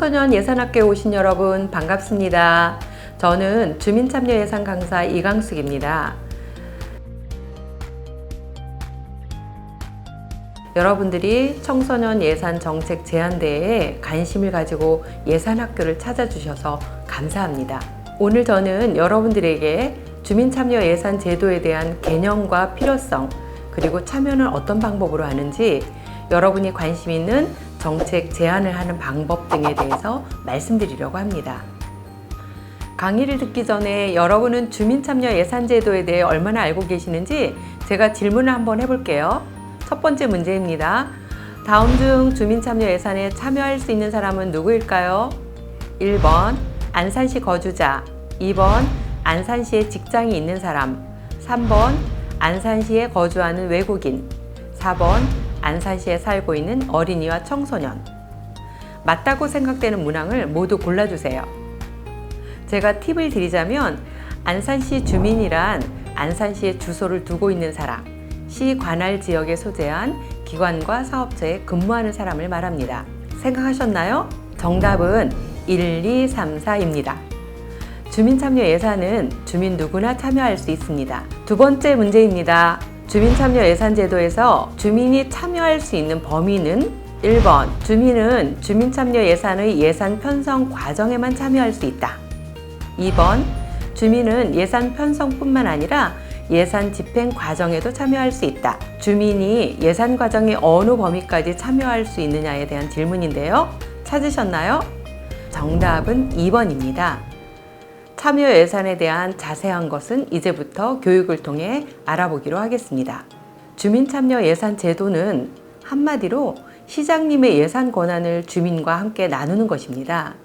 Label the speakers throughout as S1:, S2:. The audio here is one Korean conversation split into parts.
S1: 청소년 예산학교에 오신 여러분 반갑습니다. 저는 주민참여예산 강사 이강숙입니다. 여러분들이 청소년 예산 정책 제안대회에 관심을 가지고 예산학교를 찾아주셔서 감사합니다. 오늘 저는 여러분들에게 주민참여 예산 제도에 대한 개념과 필요성, 그리고 참여는 어떤 방법으로 하는지, 여러분이 관심 있는 정책 제안을 하는 방법 등에 대해서 말씀드리려고 합니다. 강의를 듣기 전에 여러분은 주민참여 예산 제도에 대해 얼마나 알고 계시는지 제가 질문을 한번 해볼게요. 첫 번째 문제입니다. 다음 중 주민참여 예산에 참여할 수 있는 사람은 누구일까요? 1번 안산시 거주자, 2번 안산시에 직장이 있는 사람, 3번 안산시에 거주하는 외국인, 4번 안산시에 살고 있는 어린이와 청소년. 맞다고 생각되는 문항을 모두 골라주세요. 제가 팁을 드리자면 안산시 주민이란 안산시에 주소를 두고 있는 사람, 시 관할 지역에 소재한 기관과 사업체에 근무하는 사람을 말합니다. 생각하셨나요? 정답은 1, 2, 3, 4입니다. 주민참여 예산은 주민 누구나 참여할 수 있습니다. 두 번째 문제입니다. 주민참여 예산 제도에서 주민이 참여할 수 있는 범위는 1번, 주민은 주민참여 예산의 예산 편성 과정에만 참여할 수 있다. 2번, 주민은 예산 편성뿐만 아니라 예산 집행 과정에도 참여할 수 있다. 주민이 예산 과정의 어느 범위까지 참여할 수 있느냐에 대한 질문인데요. 찾으셨나요? 정답은 2번입니다. 참여 예산에 대한 자세한 것은 이제부터 교육을 통해 알아보기로 하겠습니다. 주민참여 예산 제도는 한마디로 시장님의 예산 권한을 주민과 함께 나누는 것입니다.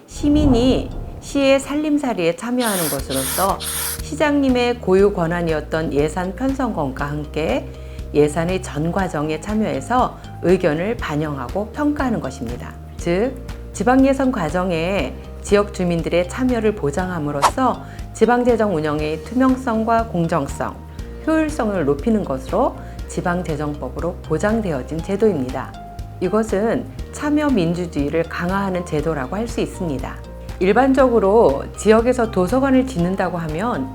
S1: 시민이 시의 살림살이에 참여하는 것으로서 시장님의 고유 권한이었던 예산 편성권과 함께 예산의 전 과정에 참여해서 의견을 반영하고 평가하는 것입니다. 즉, 지방예산 과정에 지역 주민들의 참여를 보장함으로써 지방재정 운영의 투명성과 공정성, 효율성을 높이는 것으로 지방재정법으로 보장되어진 제도입니다. 이것은 참여 민주주의를 강화하는 제도라고 할 수 있습니다. 일반적으로 지역에서 도서관을 짓는다고 하면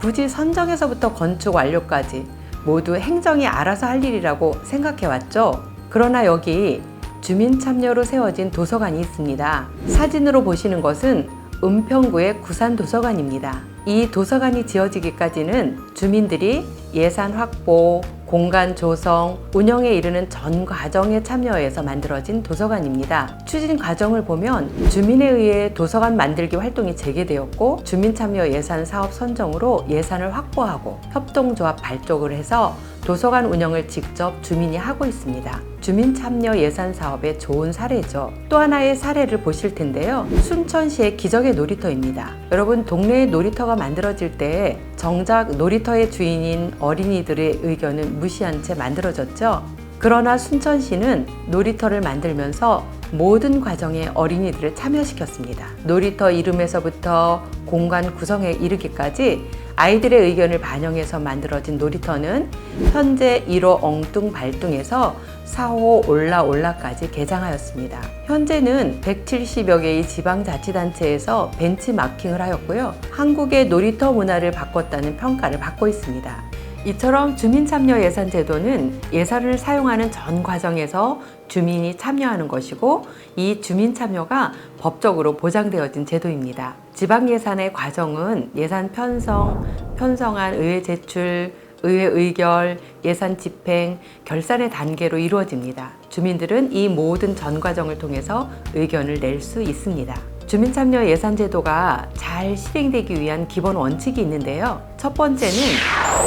S1: 부지 선정에서부터 건축 완료까지 모두 행정이 알아서 할 일이라고 생각해왔죠. 그러나 여기 주민 참여로 세워진 도서관이 있습니다. 사진으로 보시는 것은 은평구의 구산도서관입니다. 이 도서관이 지어지기까지는 주민들이 예산 확보, 공간 조성, 운영에 이르는 전 과정에 참여해서 만들어진 도서관입니다. 추진 과정을 보면 주민에 의해 도서관 만들기 활동이 재개되었고, 주민참여 예산 사업 선정으로 예산을 확보하고 협동조합 발족을 해서 도서관 운영을 직접 주민이 하고 있습니다. 주민참여 예산 사업의 좋은 사례죠. 또 하나의 사례를 보실 텐데요. 순천시의 기적의 놀이터입니다. 여러분, 동네에 놀이터가 만들어질 때 정작 놀이터의 주인인 어린이들의 의견은 무시한 채 만들어졌죠. 그러나 순천시는 놀이터를 만들면서 모든 과정에 어린이들을 참여시켰습니다. 놀이터 이름에서부터 공간 구성에 이르기까지 아이들의 의견을 반영해서 만들어진 놀이터는 현재 1호 엉뚱발뚱에서 4호 올라올라까지 개장하였습니다. 현재는 170여 개의 지방자치단체에서 벤치마킹을 하였고요. 한국의 놀이터 문화를 바꿨다는 평가를 받고 있습니다. 이처럼 주민참여 예산 제도는 예산을 사용하는 전 과정에서 주민이 참여하는 것이고, 이 주민 참여가 법적으로 보장되어진 제도입니다. 지방 예산의 과정은 예산 편성, 편성안 의회 제출, 의회 의결, 예산 집행, 결산의 단계로 이루어집니다. 주민들은 이 모든 전 과정을 통해서 의견을 낼 수 있습니다. 주민참여 예산 제도가 잘 실행되기 위한 기본 원칙이 있는데요. 첫 번째는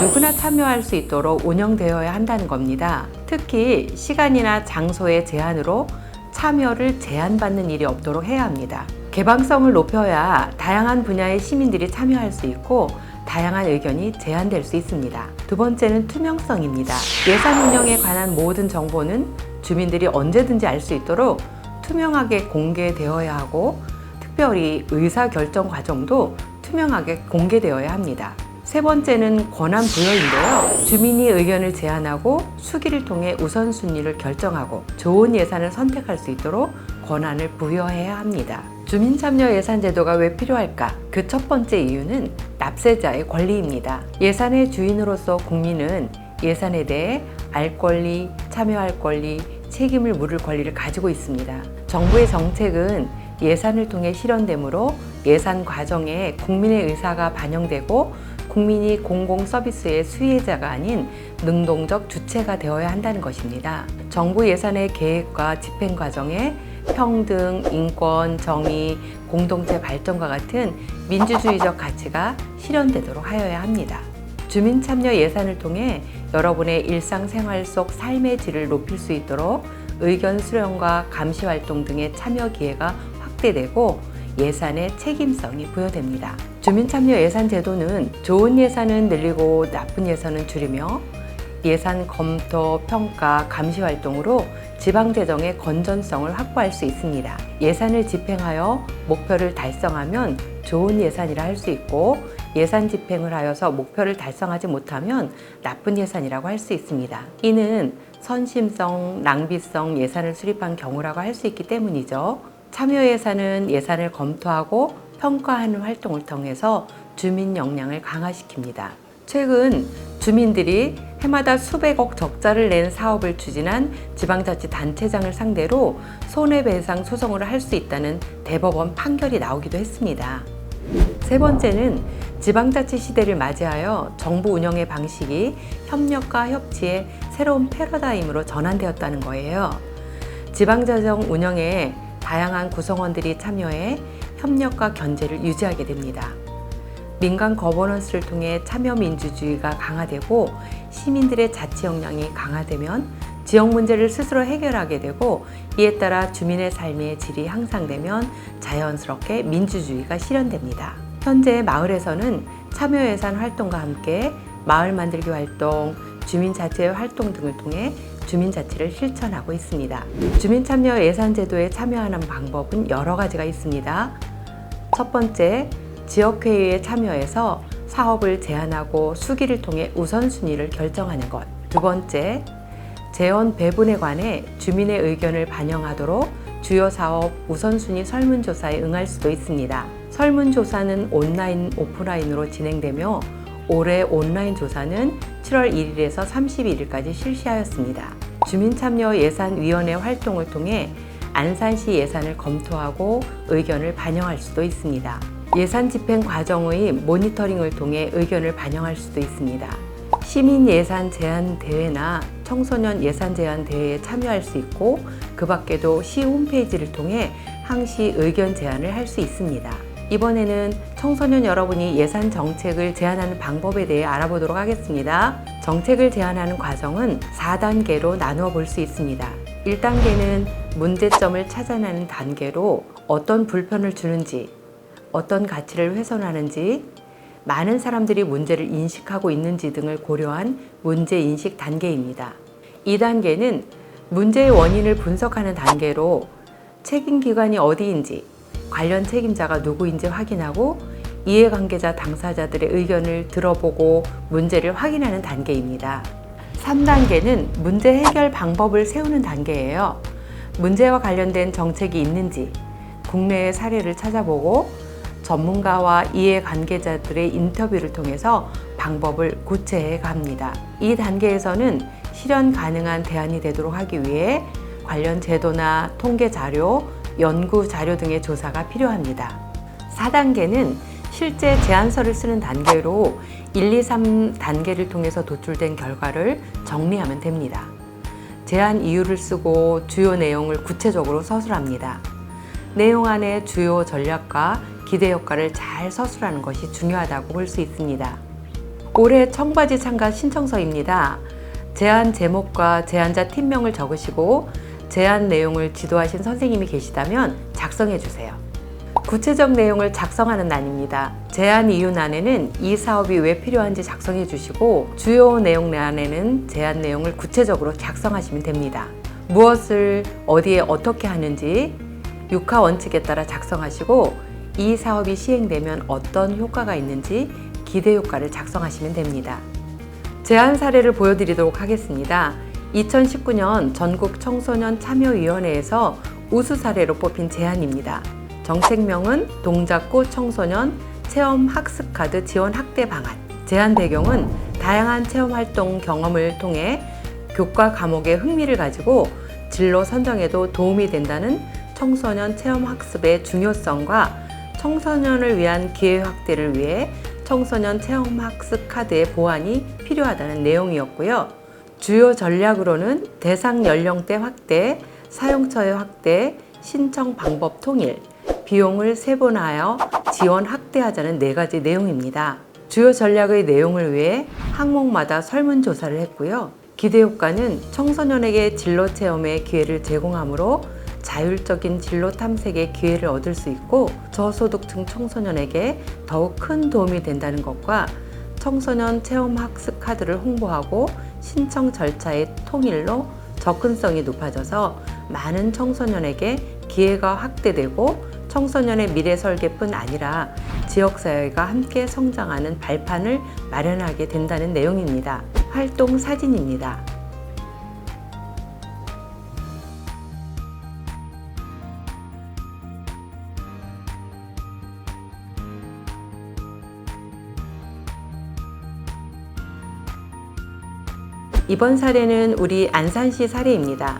S1: 누구나 참여할 수 있도록 운영되어야 한다는 겁니다. 특히 시간이나 장소의 제한으로 참여를 제한받는 일이 없도록 해야 합니다. 개방성을 높여야 다양한 분야의 시민들이 참여할 수 있고 다양한 의견이 제안될 수 있습니다. 두 번째는 투명성입니다. 예산 운영에 관한 모든 정보는 주민들이 언제든지 알 수 있도록 투명하게 공개되어야 하고, 특별히 의사결정 과정도 투명하게 공개되어야 합니다. 세 번째는 권한 부여인데요. 주민이 의견을 제안하고 수기를 통해 우선순위를 결정하고 좋은 예산을 선택할 수 있도록 권한을 부여해야 합니다. 주민참여예산제도가 왜 필요할까? 그 첫 번째 이유는 납세자의 권리입니다. 예산의 주인으로서 국민은 예산에 대해 알 권리, 참여할 권리, 책임을 물을 권리를 가지고 있습니다. 정부의 정책은 예산을 통해 실현되므로 예산 과정에 국민의 의사가 반영되고 국민이 공공 서비스의 수혜자가 아닌 능동적 주체가 되어야 한다는 것입니다. 정부 예산의 계획과 집행 과정에 평등, 인권, 정의, 공동체 발전과 같은 민주주의적 가치가 실현되도록 하여야 합니다. 주민참여 예산을 통해 여러분의 일상생활 속 삶의 질을 높일 수 있도록 의견 수렴과 감시 활동 등의 참여 기회가 확대되고 예산의 책임성이 부여됩니다. 주민참여 예산 제도는 좋은 예산은 늘리고 나쁜 예산은 줄이며 예산 검토, 평가, 감시 활동으로 지방재정의 건전성을 확보할 수 있습니다. 예산을 집행하여 목표를 달성하면 좋은 예산이라 할 수 있고 예산 집행을 하여서 목표를 달성하지 못하면 나쁜 예산이라고 할 수 있습니다. 이는 선심성, 낭비성 예산을 수립한 경우라고 할 수 있기 때문이죠. 참여 예산은 예산을 검토하고 평가하는 활동을 통해서 주민 역량을 강화시킵니다. 최근 주민들이 해마다 수백억 적자를 낸 사업을 추진한 지방자치단체장을 상대로 손해배상 소송을 할 수 있다는 대법원 판결이 나오기도 했습니다. 세 번째는 지방자치 시대를 맞이하여 정부 운영의 방식이 협력과 협치의 새로운 패러다임으로 전환되었다는 거예요. 지방자정 운영에 다양한 구성원들이 참여해 협력과 견제를 유지하게 됩니다. 민간 거버넌스를 통해 참여 민주주의가 강화되고 시민들의 자치 역량이 강화되면 지역 문제를 스스로 해결하게 되고 이에 따라 주민의 삶의 질이 향상되면 자연스럽게 민주주의가 실현됩니다. 현재 마을에서는 참여예산 활동과 함께 마을 만들기 활동, 주민자치 활동 등을 통해 주민자치를 실천하고 있습니다. 주민참여예산제도에 참여하는 방법은 여러 가지가 있습니다. 첫 번째, 지역회의에 참여해서 사업을 제안하고 수기를 통해 우선순위를 결정하는 것. 두 번째, 재원 배분에 관해 주민의 의견을 반영하도록 주요 사업 우선순위 설문조사에 응할 수도 있습니다. 설문조사는 온라인, 오프라인으로 진행되며 올해 온라인 조사는 7월 1일에서 31일까지 실시하였습니다. 주민참여예산위원회 활동을 통해 안산시 예산을 검토하고 의견을 반영할 수도 있습니다. 예산 집행 과정의 모니터링을 통해 의견을 반영할 수도 있습니다. 시민 예산 제안 대회나 청소년 예산 제안 대회에 참여할 수 있고 그 밖에도 시 홈페이지를 통해 항시 의견 제안을 할 수 있습니다. 이번에는 청소년 여러분이 예산 정책을 제안하는 방법에 대해 알아보도록 하겠습니다. 정책을 제안하는 과정은 4단계로 나누어 볼 수 있습니다. 1단계는 문제점을 찾아내는 단계로 어떤 불편을 주는지, 어떤 가치를 훼손하는지, 많은 사람들이 문제를 인식하고 있는지 등을 고려한 문제인식 단계입니다. 2단계는 문제의 원인을 분석하는 단계로 책임기관이 어디인지, 관련 책임자가 누구인지 확인하고 이해관계자 당사자들의 의견을 들어보고 문제를 확인하는 단계입니다. 3단계는 문제 해결 방법을 세우는 단계예요. 문제와 관련된 정책이 있는지 국내의 사례를 찾아보고 전문가와 이해관계자들의 인터뷰를 통해서 방법을 구체해 갑니다. 이 단계에서는 실현 가능한 대안이 되도록 하기 위해 관련 제도나 통계 자료, 연구 자료 등의 조사가 필요합니다. 4단계는 실제 제안서를 쓰는 단계로 1, 2, 3단계를 통해서 도출된 결과를 정리하면 됩니다. 제안 이유를 쓰고 주요 내용을 구체적으로 서술합니다. 내용 안에 주요 전략과 기대 효과를 잘 서술하는 것이 중요하다고 볼 수 있습니다. 올해 청바지 참가 신청서입니다. 제안 제목과 제안자 팀명을 적으시고 제안 내용을 지도하신 선생님이 계시다면 작성해 주세요. 구체적 내용을 작성하는 난입니다. 제안 이유란에는 이 사업이 왜 필요한지 작성해 주시고 주요 내용란에는 제안 내용을 구체적으로 작성하시면 됩니다. 무엇을 어디에 어떻게 하는지 육하 원칙에 따라 작성하시고 이 사업이 시행되면 어떤 효과가 있는지 기대 효과를 작성하시면 됩니다. 제안 사례를 보여드리도록 하겠습니다. 2019년 전국 청소년 참여위원회에서 우수 사례로 뽑힌 제안입니다. 정책명은 동작구 청소년 체험 학습 카드 지원 확대 방안. 제안 배경은 다양한 체험 활동 경험을 통해 교과 과목에 흥미를 가지고 진로 선정에도 도움이 된다는 청소년 체험 학습의 중요성과 청소년을 위한 기회 확대를 위해 청소년 체험 학습 카드의 보완이 필요하다는 내용이었고요. 주요 전략으로는 대상 연령대 확대, 사용처의 확대, 신청 방법 통일, 비용을 세분화하여 지원 확대하자는 4가지 내용입니다. 주요 전략의 내용을 위해 항목마다 설문조사를 했고요. 기대 효과는 청소년에게 진로 체험의 기회를 제공하므로 자율적인 진로 탐색의 기회를 얻을 수 있고 저소득층 청소년에게 더욱 큰 도움이 된다는 것과 청소년 체험 학습 카드를 홍보하고 신청 절차의 통일로 접근성이 높아져서 많은 청소년에게 기회가 확대되고 청소년의 미래 설계뿐 아니라 지역사회가 함께 성장하는 발판을 마련하게 된다는 내용입니다. 활동 사진입니다. 이번 사례는 우리 안산시 사례입니다.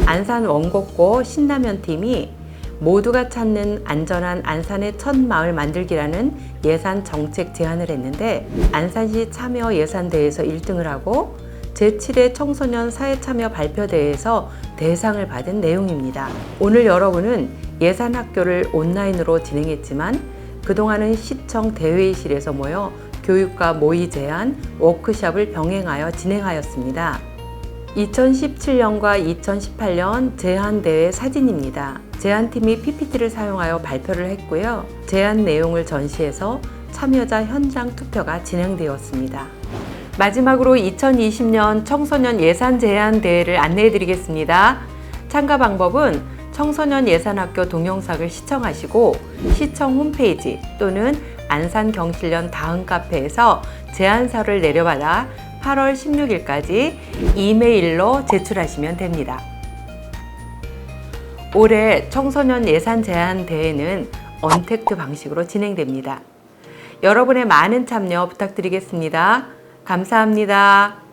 S1: 안산 원곡고 신라면 팀이 모두가 찾는 안전한 안산의 첫 마을 만들기라는 예산 정책 제안을 했는데 안산시 참여 예산대회에서 1등을 하고 제7회 청소년 사회참여 발표대회에서 대상을 받은 내용입니다. 오늘 여러분은 예산학교를 온라인으로 진행했지만 그동안은 시청 대회의실에서 모여 교육과 모의 제안, 워크숍을 병행하여 진행하였습니다. 2017년과 2018년 제안대회 사진입니다. 제안팀이 PPT를 사용하여 발표를 했고요. 제안 내용을 전시해서 참여자 현장 투표가 진행되었습니다. 마지막으로 2020년 청소년 예산 제안 대회를 안내해 드리겠습니다. 참가 방법은 청소년 예산학교 동영상을 시청하시고 시청 홈페이지 또는 안산경실련 다음 카페에서 제안서를 내려받아 8월 16일까지 이메일로 제출하시면 됩니다. 올해 청소년 예산 제안 대회는 언택트 방식으로 진행됩니다. 여러분의 많은 참여 부탁드리겠습니다. 감사합니다.